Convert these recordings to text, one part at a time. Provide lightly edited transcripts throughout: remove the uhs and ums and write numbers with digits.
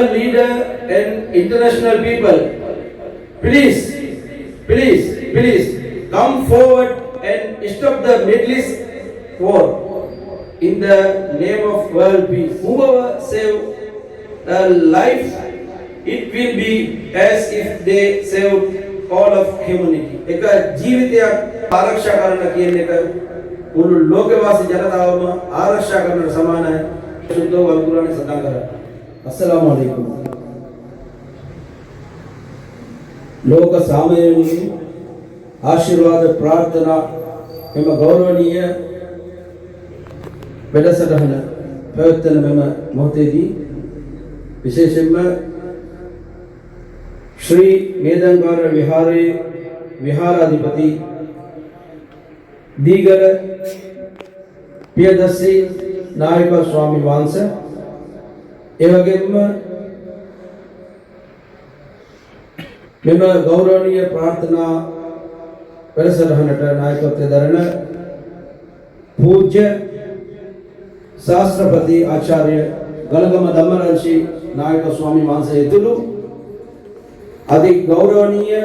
world leader and international people, please, please, please come forward and stop the Middle East war in the name of world peace. Whoever save a life, it will be as if they saved all of humanity. එක ජීවිතයක් ආරක්ෂා කරන්න කියන එක මුළු ලෝකවාසී ජනතාවම ආරක්ෂා කරනට සමානයි. සුද්ධ වල් කුරානයේ සඳහන් කරා. अस्सलाम वालेकुम. लोक सामयनी आशीर्वाद प्रार्थना මෙම ගෞරවනීය වැඩසටහන පැවැත්වෙන මෙම මොහොතේදී විශේෂයෙන්ම ශ්‍රී මේදංගාර විහාරයේ විහාරාධිපති දීගල පියදස්සී නායක ස්වාමීන් වහන්සේ එවැගේම මෙම ගෞරවනීය ප්‍රාර්ථනා වැඩසටහනට නායකත්වය දරන පූජ්‍ය ශාස්ත්‍රපති ආචාර්ය ගලගම ධම්මරංශී නායක ස්වාමීන් වහන්සේ ඇතුළු අධි ගෞරවනීය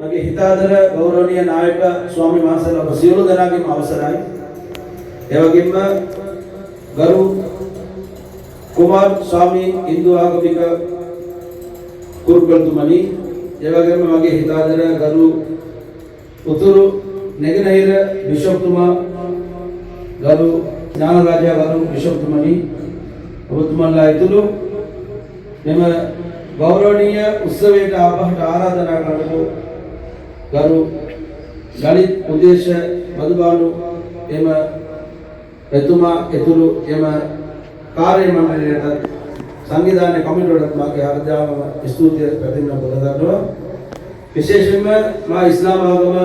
මගේ හිතාදර ගෞරවනීය නායක ස්වාමීන් වහන්සේලා සියලු දෙනාගේම අවසරයි. එවැගේම ගරු कुमार स्वामी हिंदू आगमिक कुरुकुलतुमनी एवगेम मगे हितादर गरु उतुरु नेगनहिर बिशप्तुमा गरु ज्ञानराज गरु बिशप्तुमनी ඔබතුමන්ලා ඇතුළු මෙම ගෞරවනීය උත්සවයට අපහට ආරාධනා කරනු ගරු ගලිත් උදේශ මදුබානු එම එතුමා ඇතුළු එම कार्य मंडल संविधान कमिटी माके हरजाम स्तुति प्रतिमा बोलदारो विशेषम मा इस्लाम आगम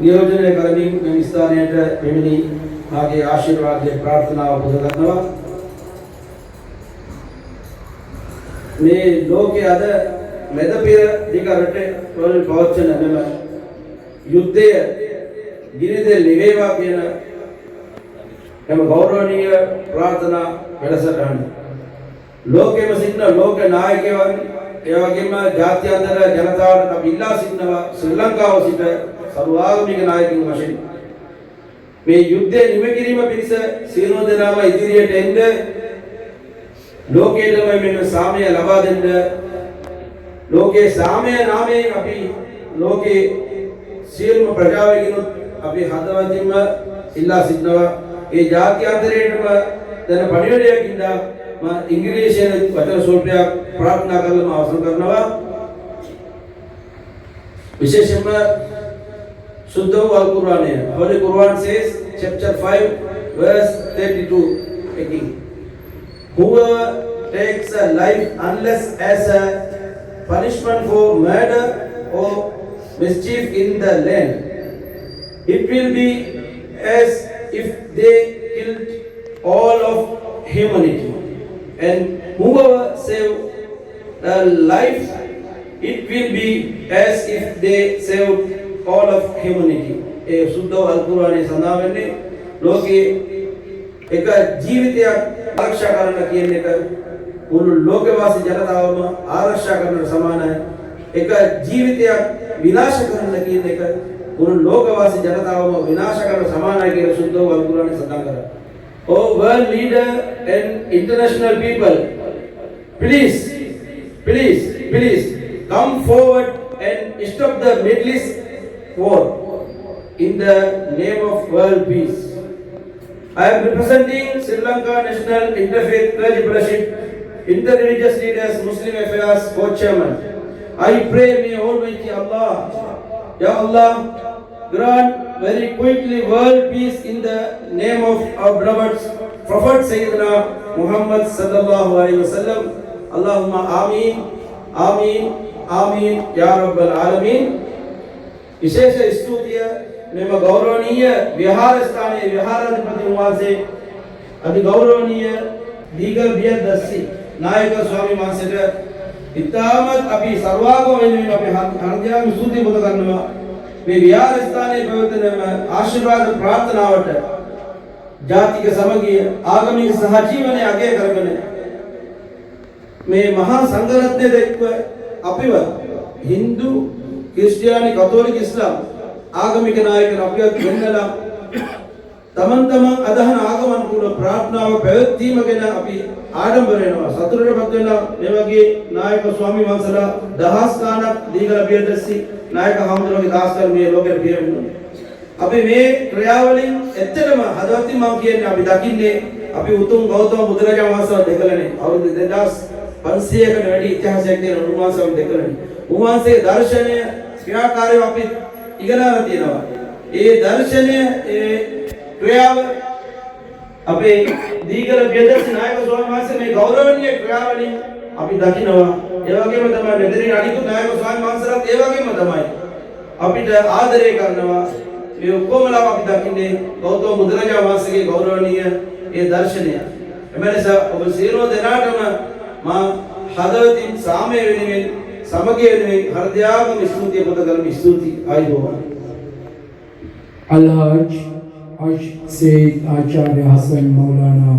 नियोजन करनी मे स्थानेट मेमिनी माके आशीर्वाद प्रार्थना बोलदारो मे लोके अद मेदपीर दिगरटे तोल पवचन मेम युद्धे गिरिदे निवेवा केन एम गौरवनीय प्रार्थना වැඩසටහන ලෝකෙම සිටින ලෝක නායකයන් ඒ වගේම ජාත්‍යන්තර ජනතාවට අපි ඉල්ලා සිටිනවා ශ්‍රී ලංකාව සිට සර්වාගමික නායකයන් වශයෙන් මේ යුද්ධය නිම කිරීම පිණිස සියලු දෙනාම ඉදිරියට එන්න ලෝකයේම මෙන්න සාමය ලබා දෙන්න ලෝකේ සාමය නාමයෙන් අපි ලෝකේ සියලුම ප්‍රජාවකිනුත් අපි හදවතින්ම ඉල්ලා සිටිනවා ඒ ජාත්‍යන්තරයේම දැන් පණිවිඩයකින්ද මම ඉංග්‍රීසියෙන් වචන සූත්‍රයක් ප්‍රාර්ථනා කරලා මම අවසන් කරනවා විශේෂයෙන්ම සුද්ධ වූ කුර්ආනය Holy Quran says chapter 5 verse 32 again whoever takes a life unless as a punishment for murder or mischief in the land it will be as if they killed all of humanity and whoever save a life it will be as if they saved all of humanity ए शुद्ध अल कुरानी सदा වෙන්නේ ලෝකේ එක ජීවිතයක් ආරක්ෂා කරන්න කියන එක මුළු ලෝකවාසී ජනතාවම ආරක්ෂා කරනට සමානයි එක ජීවිතයක් විනාශ කරන්න කියන එක මුළු ලෝකවාසී ජනතාවම විනාශ කරන සමානයි කියලා शुद्ध अल कुरानी සඳහන් කරා Oh world leader and international people, please, please, please come forward and stop the Middle East war in the name of world peace. I am representing Sri Lanka National Interfaith Clergy Fellowship, Interreligious Leaders, Muslim Affairs Co-Chairman. I pray may Almighty Allah, Ya Allah, grant very quickly world peace in the name of our beloved Prophet Sayyidina Muhammad sallallahu alaihi wasallam. Allahumma Ameen, Ameen, Ameen, Ya Rabbal Alameen. Wishes स्तुतिय ma'am गौरवनीय विहार स्थाने विहाराधिपति वासे अति गौरवनीय दीगर बियदस्सी नायक स्वामी मासेट इत्तामत अभी सर्वागो वेनुविन अभी हरजाम स्तुति बुद्ध करනවා මේ විහාර ස්ථානයේ පැවැත්වෙන ආශිර්වාද ප්‍රාර්ථනාවට ජාතික සමගිය ආගමික සහජීවනයේ අගය කරගෙන මේ මහා සංඝරත්නයේ දැක්ව අපිව Hindu ක්‍රිස්තියානි කතෝලික ඉස්ලාම් ආගමික නායකයන් අපිවත් වෙන්නලා තමන් අදහන ආගමන් කුල ප්‍රාර්ථනාව පැවැත්වීම ගැන අපි ආඩම්බර වෙනවා සතුටටපත් වෙනවා මේ වගේ නායක ස්වාමීන් වහන්සේලා දහස් ගණනක් දීගල බියදස්සි නායක හමුදුරගේ දාස්කල් මේ ලෝකෙට පිරෙන්නේ අපි මේ ක්‍රියාවලින් ඇත්තටම හදවතින් මම කියන්නේ අපි දකින්නේ අපි උතුම් ගෞතම බුදුරජාණන් වහන්සේ දෙකලනේ අවුරුදු 2500කට වැඩි ඉතිහාසයක් තියෙන උන්වහන්සේ දෙකලනේ උන්වහන්සේගේ දර්ශනය ක්‍රියාකාරීව අපි ඉගෙනලා තියෙනවා ඒ දර්ශනය ඒ ක්‍රියාව අපේ දීගල බෙදසි නායක ස්වාමීන් වහන්සේ මේ ගෞරවනීය ක්‍රියාවලින් අපි දකිනවා ඒ වගේම තමයි මෙතනින් අනිකුත් නායක ස්වාමීන් වහන්සේලාත් ඒ වගේම තමයි අපිට ආදරය කරනවා මේ ඔක්කොමලා අපි දකින්නේ ගෞතම බුදුරජාණන් වහන්සේගේ ගෞරවනීය ඒ දර්ශනය එමෙලෙස ඔබ සියලු දෙනාටම මා හදවතින් සාමය වෙනුවෙන් සමගිය වෙනුවෙන් හෘදයාගම ස්තුතිය පුද කරමි ස්තුති ආයුබෝවන් Al-Hajj Sayyid Acharya Hassan Maulana